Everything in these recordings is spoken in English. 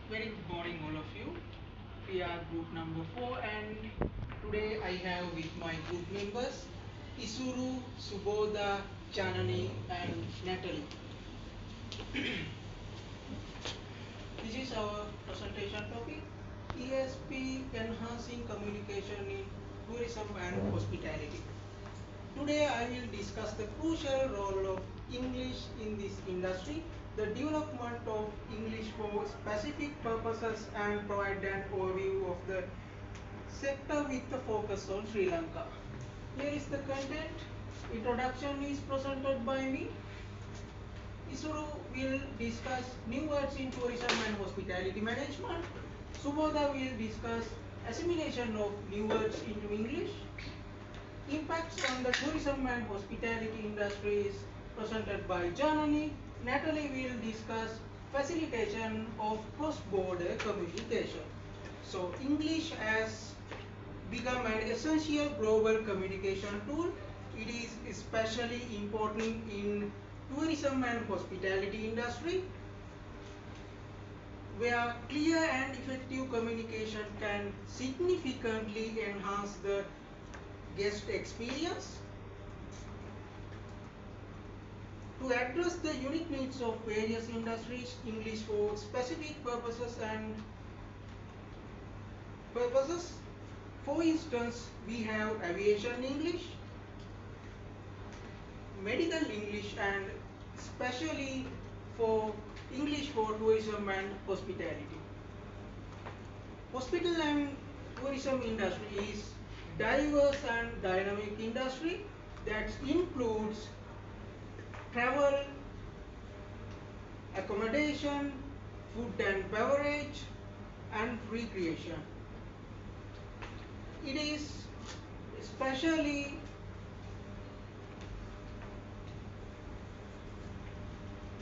Very good morning, all of you. We are group number 4, and today I have with my group members Isuru, Subodha, Janani, and Natalie. This is our presentation topic, ESP Enhancing Communication in Tourism and Hospitality. Today I will discuss the crucial role of English in this industry, the development of English for specific purposes, and provide an overview of the sector with the focus on Sri Lanka. Here is the content. Introduction is presented by me. Isuru will discuss new words in tourism and hospitality management. Subodha will discuss assimilation of new words into English. Impacts on the tourism and hospitality industry is presented by Janani. Natalie will discuss facilitation of cross-border communication. So English has become an essential global communication tool. It is especially important in tourism and hospitality industry, where clear and effective communication can significantly enhance the guest experience. To address the unique needs of various industries, English for specific purposes. For instance, we have aviation English, medical English, and especially for English for tourism and hospitality. Hospital and tourism industry is diverse and dynamic industry that includes travel, accommodation, food and beverage, and recreation. It is especially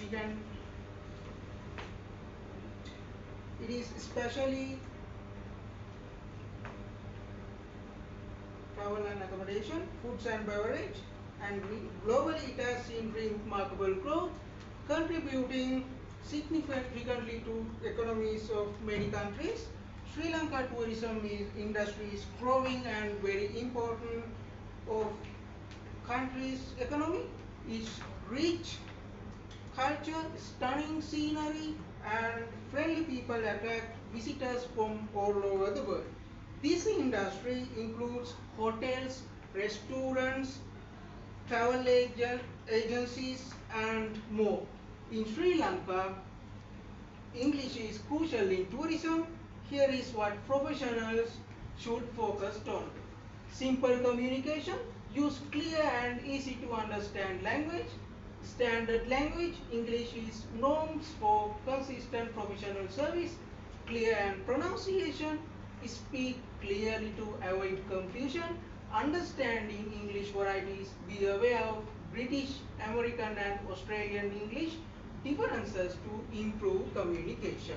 we can it is especially travel and accommodation, foods and beverage, and globally it has seen remarkable growth, contributing significantly to economies of many countries. Sri Lanka tourism industry is growing and very important of country's economy. Its rich culture, stunning scenery, and friendly people attract visitors from all over the world. This industry includes hotels, restaurants, travel agencies, and more. In Sri Lanka, English is crucial in tourism. Here is what professionals should focus on. Simple communication, use clear and easy to understand language. Standard language, English is norms for consistent professional service. Clear and pronunciation, speak clearly to avoid confusion. Understanding English varieties, be aware of British, American, and Australian English differences to improve communication.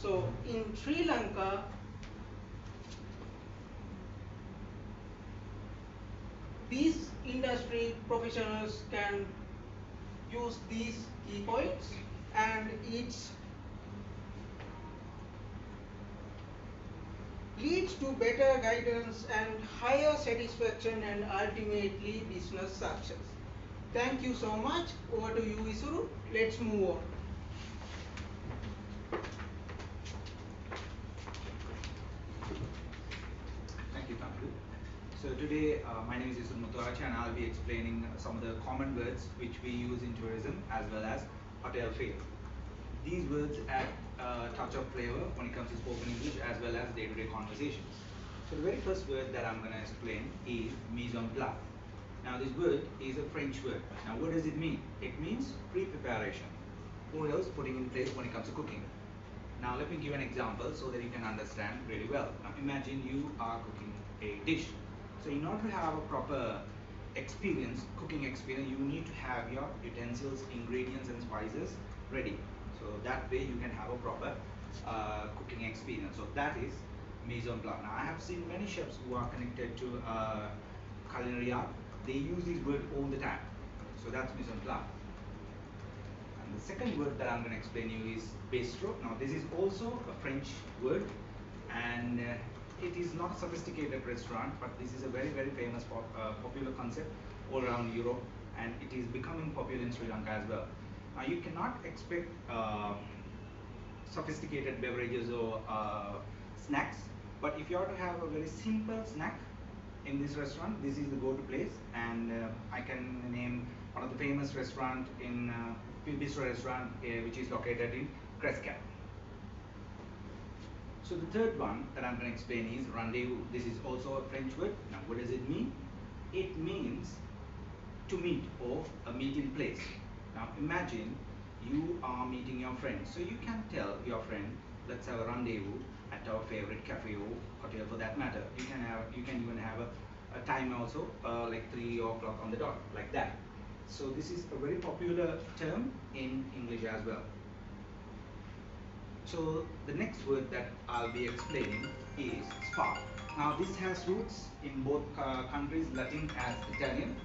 So in Sri Lanka, these industry professionals can use these key points, and it leads to better guidance and higher satisfaction and ultimately business success. Thank you so much. Over to you, Isuru. Let's move on. Thank you, Tamilu. So today, my name is Yusuf Muthuachi, and I'll be explaining some of the common words which we use in tourism as well as hotel fare. These words add a touch of flavor when it comes to spoken English as well as day-to-day conversations. So the very first word that I'm going to explain is mise en place. Now this word is a French word. Now what does it mean? It means pre-preparation, or else putting in place when it comes to cooking. Now let me give an example so that you can understand really well. Now imagine you are cooking a dish. So in order to have a proper experience, cooking experience, you need to have your utensils, ingredients and spices ready. So that way you can have a proper cooking experience. So that is mise en place. Now I have seen many chefs who are connected to culinary art. They use this word all the time. So that's mise en place. And the second word that I'm going to explain you is bistro. Now this is also a French word, and it is not a sophisticated restaurant, but this is a very very famous popular concept all around Europe, and it is becoming popular in Sri Lanka as well. Now you cannot expect sophisticated beverages or snacks, but if you are to have a very simple snack in this restaurant, this is the go-to place. And I can name one of the famous restaurant in bistro restaurant which is located in Crescat. So the third one that I'm going to explain is rendezvous. This is also a French word. Now what does it mean? It means to meet, or a meeting place. Now imagine you are meeting your friend. So you can tell your friend, let's have a rendezvous at our favorite cafe or hotel for that matter. You can even have a time also, like 3 o'clock on the dot, like that. So this is a very popular term in English as well. So the next word that I'll be explaining is spa. Now this has roots in both countries, Latin as Italian.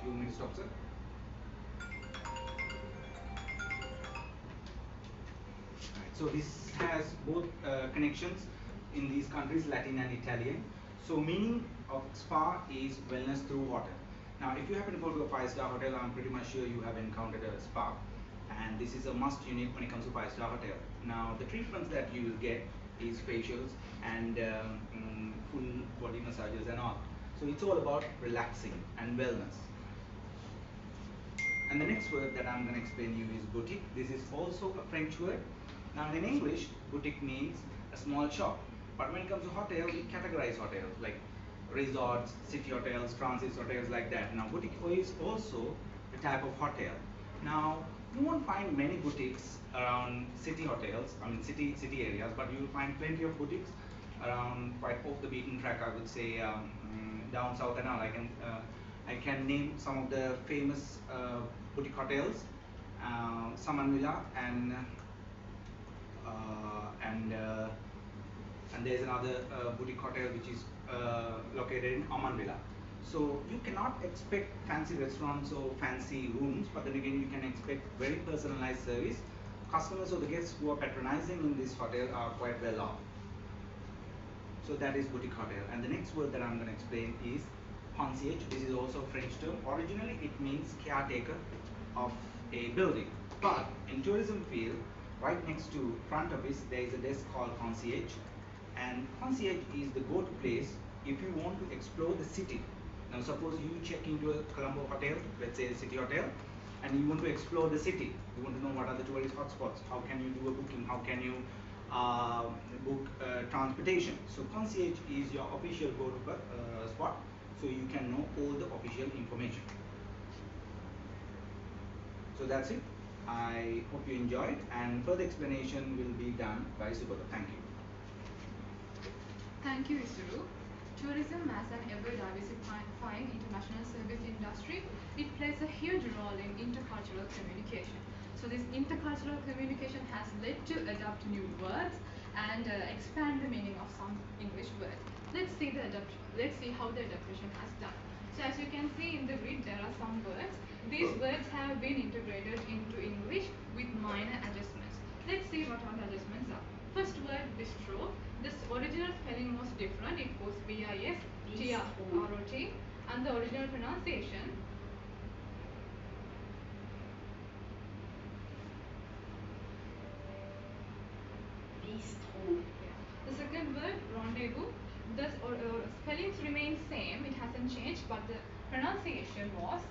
You want me to stop, sir? Right. So this has both connections in these countries, Latin and Italian. So meaning of spa is wellness through water. Now if you happen to go to a 5-star hotel, I'm pretty much sure you have encountered a spa. And this is a must unit when it comes to 5-star hotel. Now the treatments that you will get is facials and full body massages and all. So it's all about relaxing and wellness. And the next word that I'm going to explain you is boutique. This is also a French word. Now in English, boutique means a small shop. But when it comes to hotel, we categorize hotels like resorts, city hotels, transit hotels, like that. Now boutique is also a type of hotel. Now you won't find many boutiques around city hotels, I mean city areas, but you will find plenty of boutiques around quite off the beaten track, I would say, down south and all. I can name some of the famous boutique hotels, Saman Villa and there's another boutique hotel which is located in Aman Villa. So you cannot expect fancy restaurants or fancy rooms, but then again you can expect very personalized service. Customers or the guests who are patronizing in this hotel are quite well off. So that is boutique hotel. And the next word that I'm going to explain is concierge. This is also a French term. Originally it means caretaker of a building, but in tourism field, right next to front office, there is a desk called concierge, and concierge is the go-to place if you want to explore the city. Now suppose you check into a Colombo hotel, let's say a city hotel, and you want to explore the city. You want to know what are the tourist hotspots, how can you do a booking, how can you book transportation. So concierge is your official go-to spot, so you can know all the official information. So that's it. I hope you enjoyed, and further explanation will be done by Subhata. Thank you. Thank you, Isuru. Tourism as an ever-diversifying international service industry, it plays a huge role in intercultural communication. So this intercultural communication has led to adopt new words and expand the meaning of some English words. Let's see how the adaptation has done. So as you can see in the grid, there are some words. These words have been integrated into English with minor adjustments. Let's see what all the adjustments are. First word, bistro. This original spelling was different. It was B-I-S-T-R-O-T, and the original pronunciation bistro. The second word, rendezvous. The spellings remain same. It hasn't changed, but the pronunciation was.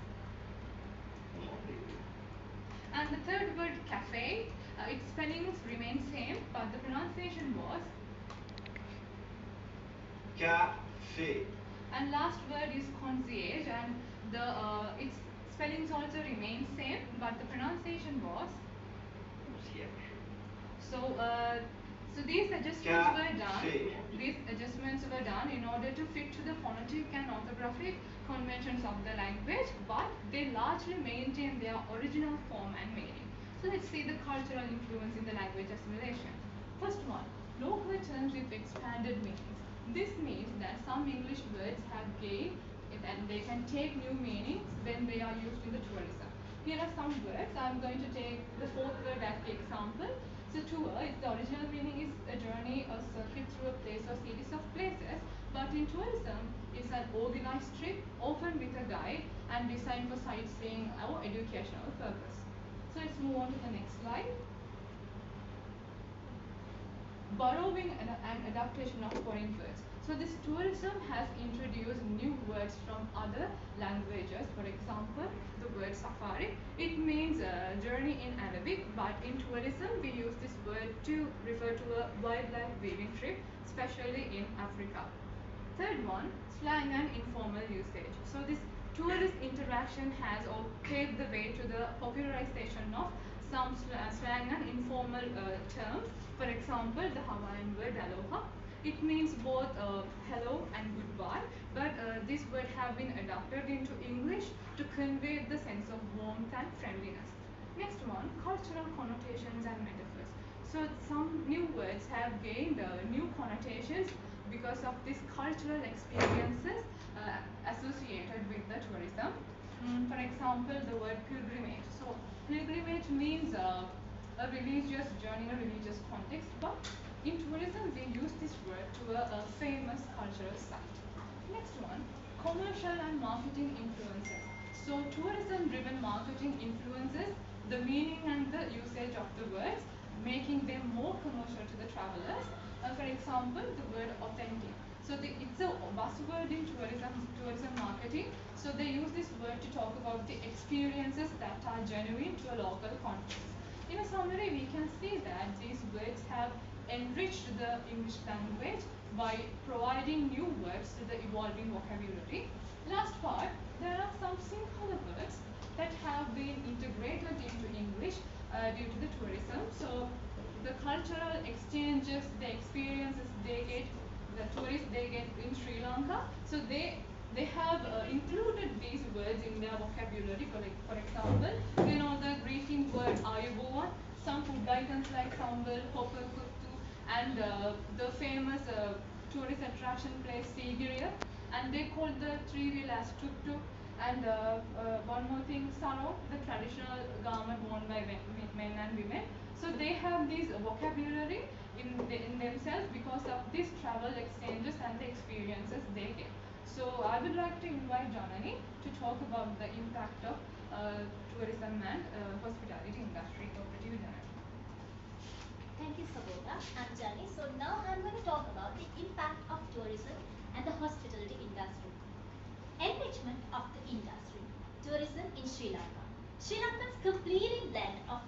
And the third word, cafe. Its spellings remain same, but the pronunciation was. Café. And last word is concierge, and its spellings also remain same, but the pronunciation was. Concierge. So these adjustments were done. These adjustments were done in order to fit to the phonetic and orthographic conventions of the language, but they largely maintain their original form and meaning. So let's see the cultural influence in the language assimilation. First one, local terms with expanded meanings. This means that some English words have gained and they can take new meanings when they are used in the tourism. Here are some words. I'm going to take the fourth word as the example. So tour is the original meaning is a journey or circuit through a place or series of places. But in tourism, it's an organized trip, often with a guide and designed for sightseeing or educational purpose. So let's move on to the next slide. Borrowing and adaptation of foreign words. So this tourism has introduced new words from other languages. For example, the word safari. It means a journey in Arabic, but in tourism we use this word to refer to a wildlife viewing trip, especially in Africa. Third one, slang and informal usage. So this tourist interaction has all paved the way to the popularization of some slang and informal terms. For example, the Hawaiian word aloha. It means both hello and goodbye, but this word have been adapted into English to convey the sense of warmth and friendliness. Next one, cultural connotations and metaphors. So some new words have gained new connotations because of these cultural experiences associated with the tourism. For example, the word pilgrimage. So pilgrimage means a religious journey, a religious context, but in tourism we use this word to a famous cultural site. Next one, commercial and marketing influences. So tourism-driven marketing influences the meaning and the usage of the words, making them more commercial to the travelers. For example, the word authentic. So it's a buzzword in tourism marketing. So they use this word to talk about the experiences that are genuine to a local context. In a summary, we can see that these words have enriched the English language by providing new words to the evolving vocabulary. Last part, there are some singular words that have been integrated into English due to the tourism. So the cultural exchanges, the experiences they get, the tourists they get in Sri Lanka, so they have included these words in their vocabulary. For example, you know the greeting word ayubowan, some food items like sambal, hopper kuttu, and the famous tourist attraction place Sigiriya, and they call the three-wheel as tuk-tuk. And one more thing, sarong, the traditional garment worn by men and women. So they have this vocabulary in themselves because of these travel exchanges and the experiences they get. So I would like to invite Janani to talk about the impact of tourism and hospitality industry. Over to you, Janani. Thank you, Sabota. I'm Jani. So now I'm going to talk about the impact of tourism and the hospitality industry. Enrichment of the industry. Tourism in Sri Lanka. Sri Lanka's completely blend of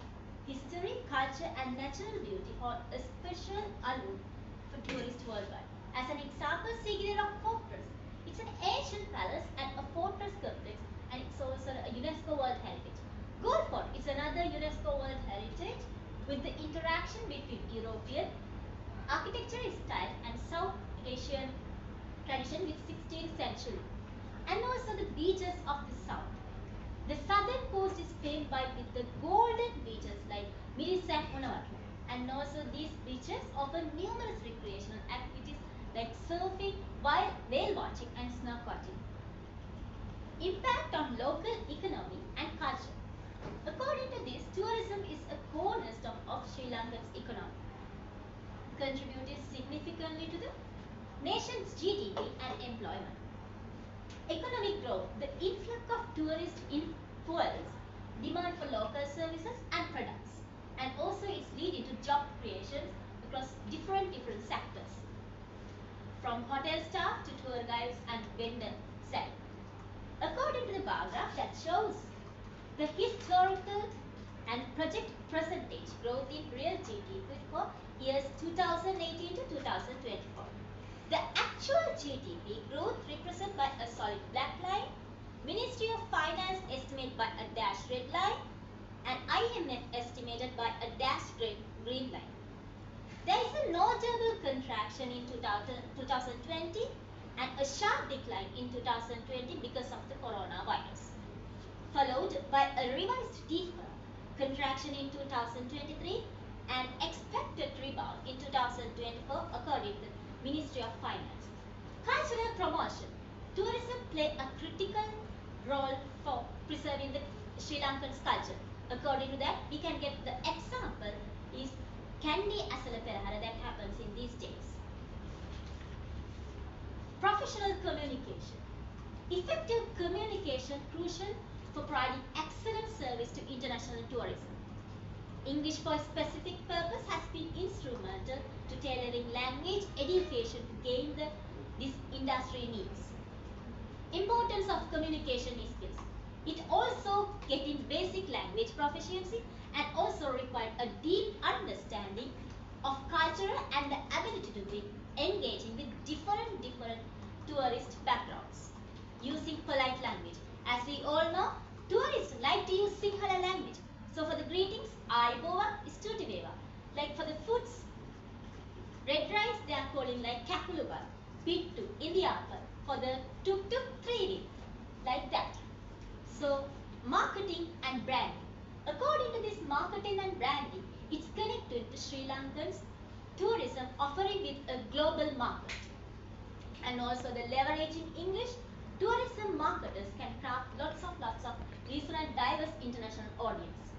history, culture and natural beauty hold a special allure for tourists worldwide. As an example, Sigiriya Rock Fortress. It's an ancient palace and a fortress complex, and it's also a UNESCO World Heritage. Gold Fort is another UNESCO World Heritage with the interaction between European architecture style and South Asian tradition with 16th century, and also the beaches of the south. The southern coast is famed by with the golden beaches like Miris and Unawatu, and also these beaches offer numerous recreational activities like surfing, whale watching and snorkeling. Impact on local economy and culture. According to this, tourism is a cornerstone of Sri Lanka's economy, contributed significantly to the nation's GDP and employment. Economic growth. The influx of tourists fuels demand for local services and products, and also it's leading to job creations across different sectors, from hotel staff to tour guides and vendor side. According to the bar graph that shows the historical and project percentage growth in real GDP for years 2018 to 2024. The actual GDP growth represented by a solid black line, Ministry of Finance estimated by a dashed red line, and IMF estimated by a dashed green line. There is a notable contraction in 2020 and a sharp decline in 2020 because of the coronavirus, followed by a revised contraction in 2023 and expected rebound in 2024 according to the Ministry of Finance. Cultural promotion. Tourism play a critical role for preserving the Sri Lankan's culture. According to that, we can get the example is Kandi Asala Perahara that happens in these days. Professional communication. Effective communication crucial for providing excellent service to international tourism. English for a specific purpose has been instrumental to tailoring language education to gain this industry needs. Importance of communication skills. It also getting basic language proficiency and also required a deep understanding of culture and the ability to be engaging with different tourist backgrounds. Using polite language. As we all know, tourists like to use Sinhala language. So for the greetings, Ayubova is Tutiveva. Like for the foods, red rice they are calling like Kakuluba, Bittu in the upper. For the tuk tuk, 3D, like that. So marketing and branding. According to this marketing and branding, it's connected to Sri Lankan's tourism offering with a global market. And also the leveraging English, tourism marketers can craft lots of different diverse international audience.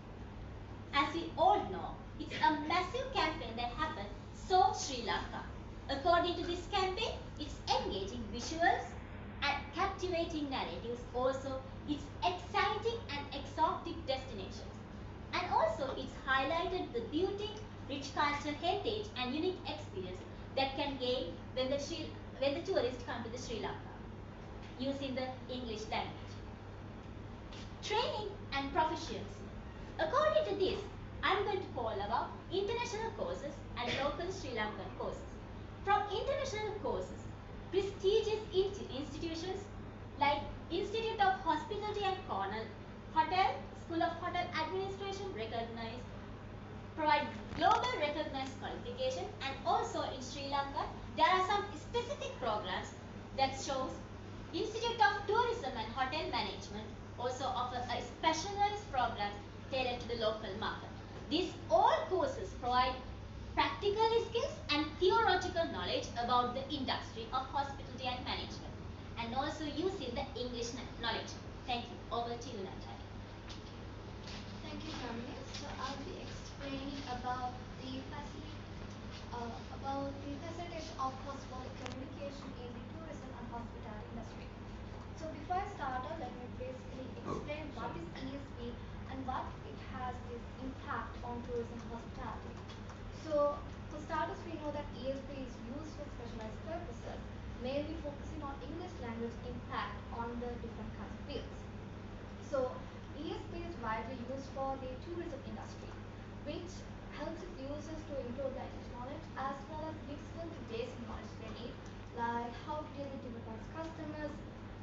As we all know, it's a massive campaign that happened So Sri Lanka. According to this campaign, it's engaging visuals and captivating narratives. Also, it's exciting and exotic destinations. And also, it's highlighted the beauty, rich culture, heritage, and unique experience that can gain when the tourists come to the Sri Lanka using the English language. Training and proficiency. According to this, I'm going to call about international courses and local Sri Lankan courses. From international courses, prestigious institutions like Institute of Hospitality and Cornell, Hotel, School of Hotel Administration provide global recognized qualification, and also in Sri Lanka, there are some specific programs that shows Institute of Tourism and Hotel Management also offer a specialized program tailored to the local market. These all courses provide practical skills and theoretical knowledge about the industry of hospitality and management, and also using the English knowledge. Thank you. Over to you, Natalia. Thank you, Germany. So I'll be explaining about the facilitation of cross-border communication in the tourism and hospitality industry. So before I start, let me basically explain what is ESP and what it has this impact on tourism and hospitality. So for starters, we know that ESP is used for specialized purposes, mainly focusing on English language impact on the different kinds of fields. So ESP is widely used for the tourism industry, which helps its users to improve their English knowledge as well as gives them the basic knowledge they need, like how to deal with different customers,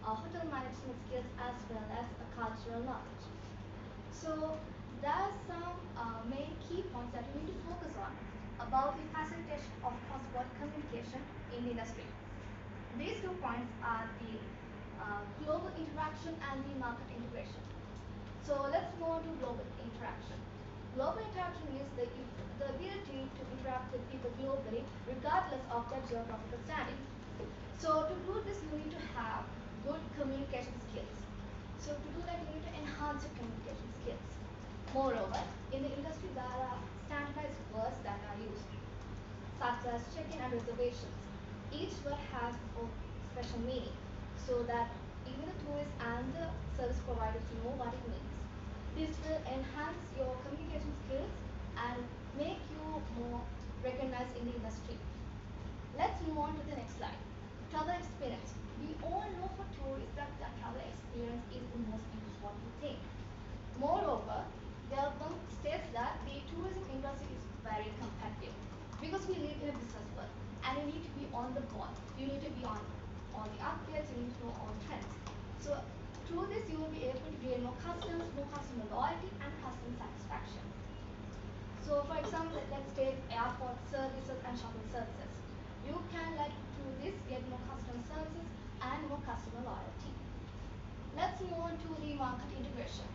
hotel management skills, as well as a cultural knowledge. So there are some main key points that you need to focus on about the facilitation of cross-border communication in the industry. These 2 points are the global interaction and the market integration. So let's move on to global interaction. Global interaction is the ability to interact with people globally regardless of their geographical standing. So to do this, you need to have good communication skills. So to do that, you need to enhance your communication skills. Moreover, in the industry, there are standardized words that are used, such as check-in and reservations. Each word has a special meaning, so that even the tourists and the service providers know what it means. This will enhance your communication skills and make you more recognized in the industry. Let's move on to the next slide. Travel experience. We all know for tourists that the travel experience is the most important thing. Moreover, Galpam states that the tourism industry is very competitive because we live in a business world and you need to be on the ball. You need to be on all the updates, you need to know all trends. So through this, you will be able to gain more customers, more customer loyalty, and customer satisfaction. So for example, let's take airport services and shuttle services. You can, like through this, get more customer services and more customer loyalty. Let's move on to the market integration.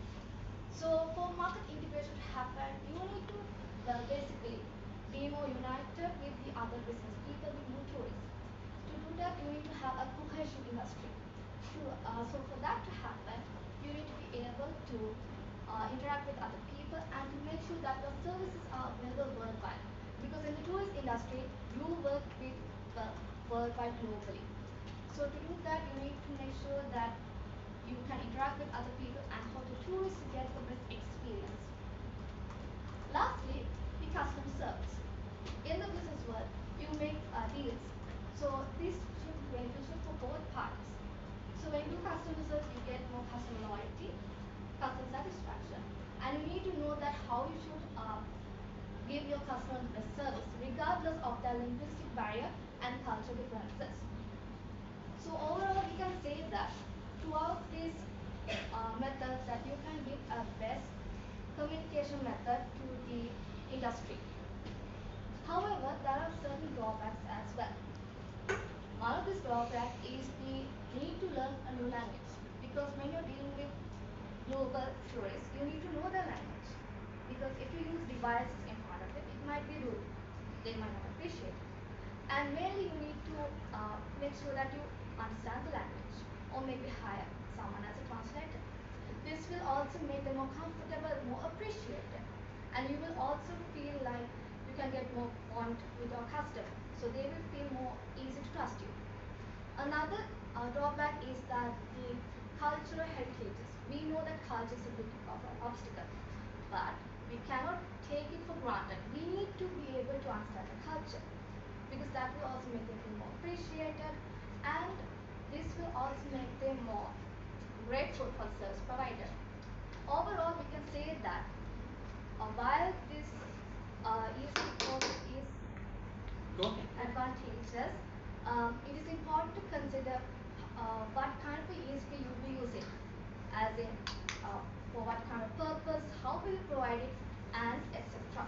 So for market integration to happen, you need to basically be more united with the other business people, with new tourists. To do that, you need to have a cohesion industry. So for that to happen, you need to be able to interact with other people, and to make sure that your services are available worldwide. Because in the tourist industry, you work with the worldwide globally. So to do that, you need to make sure that you can interact with other people and how the tourists get the best experience. Lastly, the customer service. In the business world, you make deals. So this should be beneficial for both parties. So when you do customer service, you get more customer loyalty, customer satisfaction, and you need to know that how you should give your customers the best service, regardless of their linguistic barrier and cultural differences. So overall, we can say that throughout these methods that you can give a best communication method to the industry. However, there are certain drawbacks as well. One of these drawbacks is the need to learn a new language, because when you're dealing with global tourists, you need to know the language. Because if you use devices in front of it might be rude. They might not appreciate it. And mainly you need to make sure that you understand the language, or maybe hire someone as a translator. This will also make them more comfortable, more appreciated, and you will also feel like you can get more bond with your customer, so they will feel more easy to trust you. Another drawback is that the cultural heritages. We know that culture is a bit of an obstacle, but we cannot take it for granted. We need to be able to understand the culture, because that will also make them feel more appreciated, and this will also make them more grateful for the service provider. Overall, we can say that while this ESP course is advantageous, it is important to consider what kind of ESP you will be using, as in for what kind of purpose, how will you provide it, and etc.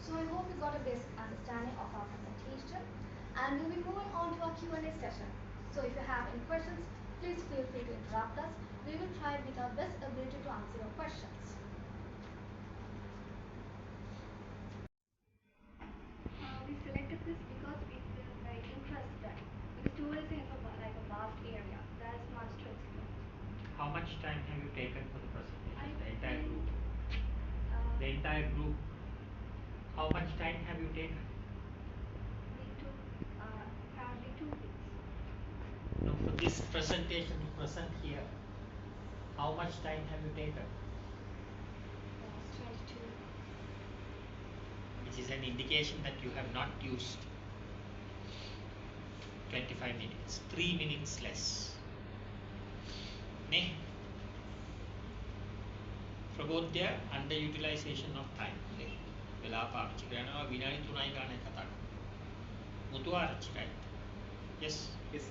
So I hope you got a basic understanding of our presentation, and we'll be moving on to our Q&A session. So if you have any questions, please feel free to interrupt us. We will try with our best ability to answer your questions. We selected this because we feel very interested, because tourism is like a vast area. There's much to explore. How much time have you taken for the presentation? The entire think, group? The entire group. How much time have you taken? We took apparently 2 weeks. No, for this presentation to present here, how much time have you taken? Almost 22. Which is an indication that you have not used 25 minutes, 3 minutes less. Ne? ප්‍රබෝධ්‍ය underutilization of time. වෙලා පාවිච්චි කරනවා විනාඩි 3යි ගානක් කතා කරනවා. මුතු ආරච්චි right? Yes. Yes.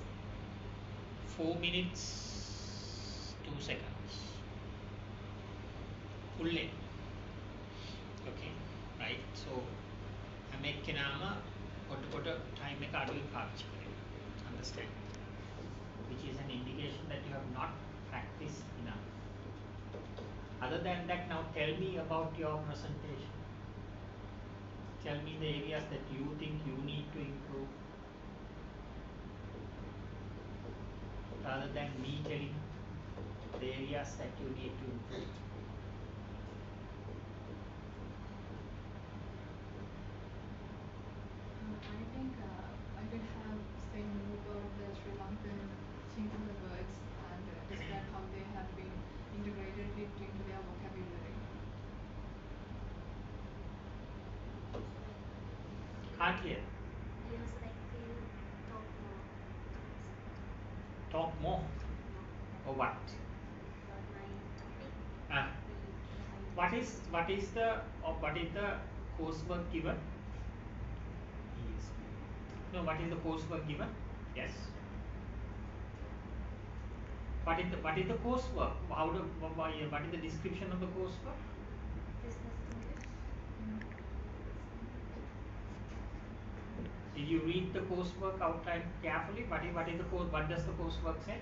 4 minutes 2 seconds. Full length. Okay, right? So හැම එක්කෙනාම පොඩ time එක අඩුවෙන් පාවිච්චි කරනවා. Understand? Which is an indication that you have not practiced enough. Other than that, now tell me about your presentation. Tell me the areas that you think you need to improve, rather than me telling the areas that you need to improve. I think I could have said more about the Sri Lankan singular words and describe how they have been integrated into their vocabulary. Can't hear. Yes, like to talk more Talk more. Or what? about my topic. What is the coursework given? No, what is the coursework given? Yes. What is the coursework? What is the description of the coursework? Business English. Did you read the coursework outline carefully? What is the course? What does the coursework say?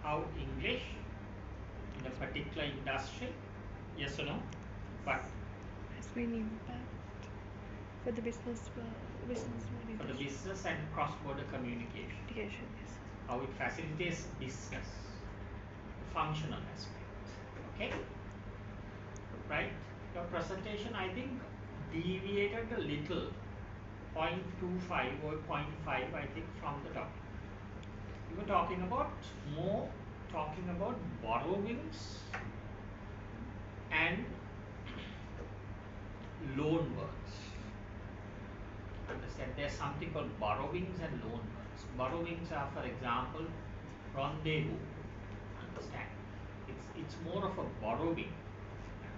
How English in a particular industry? Yes or no? What? Has been impact For the business, For the business and cross-border communication. communication, yes. How it facilitates business, the functional aspect. Okay? Right? Your presentation, I think, deviated a little, 0.25 or 0.5, I think, from the topic. We were talking about borrowings and loan words. Understand? There's something called borrowings and loan words. Borrowings are, for example, rendezvous. Understand? It's more of a borrowing,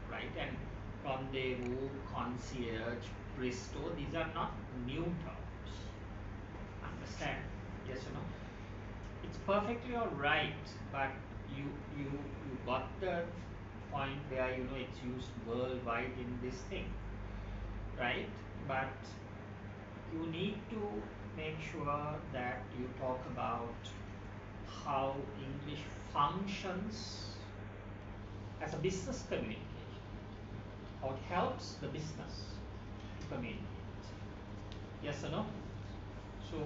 right? And rendezvous, concierge, bristow, these are not new terms. Understand? Yes or no? It's perfectly all right, but you got the point where it's used worldwide in this thing, right? But you need to make sure that you talk about how English functions as a business communication, how it helps the business to communicate. Yes or no? So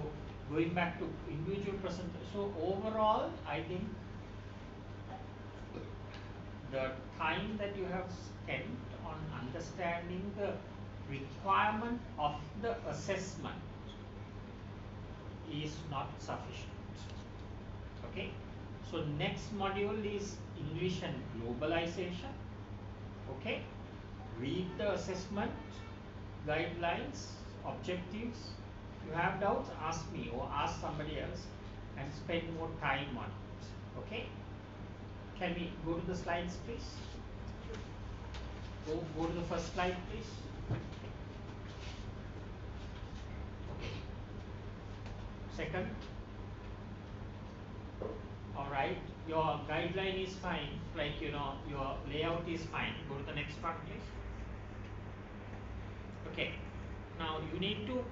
going back to individual presentation, so overall I think the time that you have spent on understanding the requirement of the assessment is not sufficient. Okay, so next module is English and globalization. Okay, read the assessment guidelines, objectives. If you have doubts, ask me or ask somebody else and spend more time on it. Okay, can we go to the slides, please? Go to the first slide, please. Okay. Second. All right, your guideline is fine, like your layout is fine. Go to the next one, please. Okay, now you need to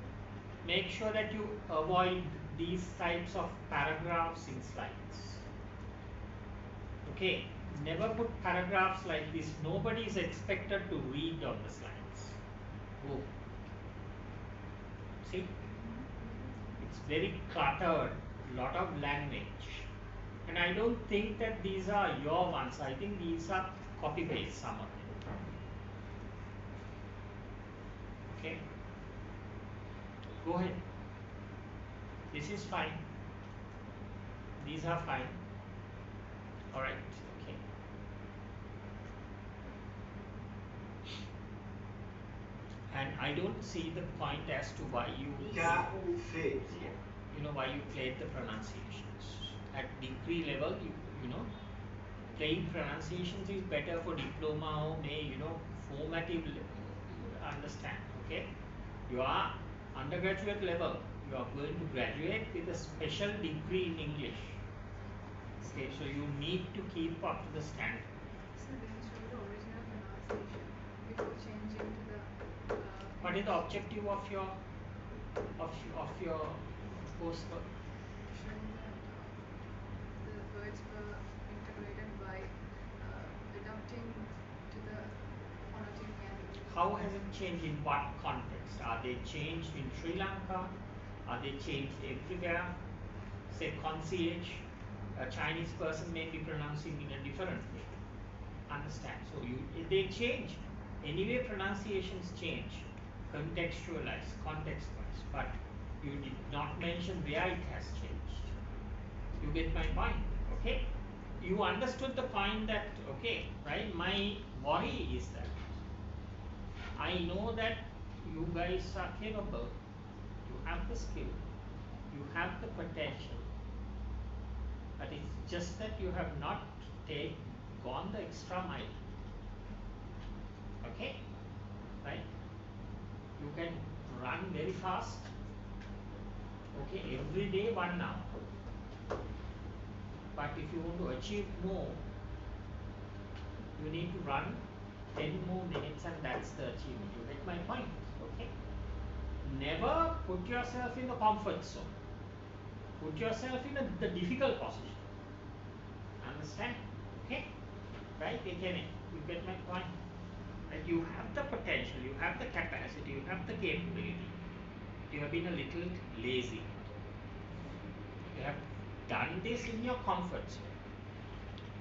make sure that you avoid these types of paragraphs in slides. Okay, never put paragraphs like this. Nobody is expected to read on the slides. Go. See, it's very cluttered, lot of language, and I don't think that these are your ones. I think these are copy paste, some of them. Okay, go ahead. This is fine. These are fine. All right. Okay. And I don't see the point as to why you Café. why you played the pronunciations at degree level. Playing pronunciations is better for diploma or formative understand. Okay, you are undergraduate level, you are going to graduate with a special degree in English. Okay, so you need to keep up to the standard. So then show the original pronunciation before changing to the What is the objective of your coursework? showing that the words were integrated by adapting to the phonetic and How has it changed, in what context? Are they changed in Sri Lanka? Are they changed everywhere? Say concierge, a Chinese person may be pronouncing in a different way. Understand? So they change. Anyway, pronunciations change, contextualize, context-wise, but you did not mention where it has changed. You get my point? Okay? You understood the point that, okay, right? My worry is that I know that you guys are capable, you have the skill, you have the potential, but it's just that you have not gone the extra mile. Okay, right? You can run very fast. Okay, every day 1 hour. But if you want to achieve more, you need to run 10 more minutes, and that's the achievement. You get my point? Okay. Never put yourself in the comfort zone. Put yourself in the difficult position. Understand? Okay? Right? You get my point? that you have the potential, you have the capacity, you have the capability. You have been a little lazy. You have done this in your comfort zone.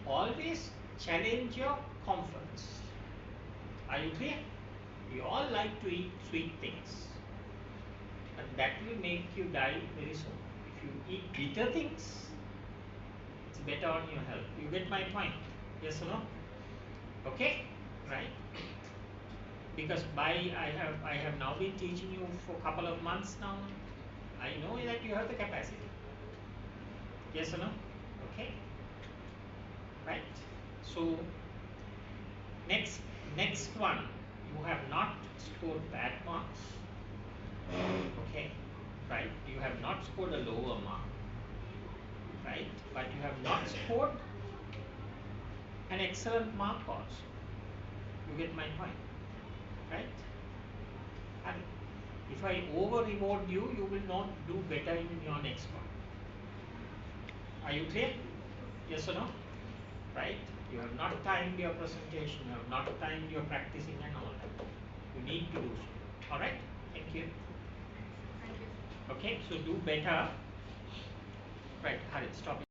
Always challenge your comforts. Are you clear? We all like to eat sweet things, and that will make you die very soon. If you eat bitter things, it's better on your health. You get my point? Yes or no? Okay? Right? Because I have now been teaching you for a couple of months now. I know that you have the capacity. Yes or no? Okay? Right? So next one, you have not scored bad marks. Okay? Right? You have not scored a lower mark. Right? But you have not scored an excellent mark also. You get my point? Right? And if I over reward you, you will not do better in your next one. Are you clear? Yes or no? Right? You have not timed your presentation, you have not timed your practicing and all that. You need to do so. Alright? Thank you. Thank you. Okay, so do better. Right, Harry, stop.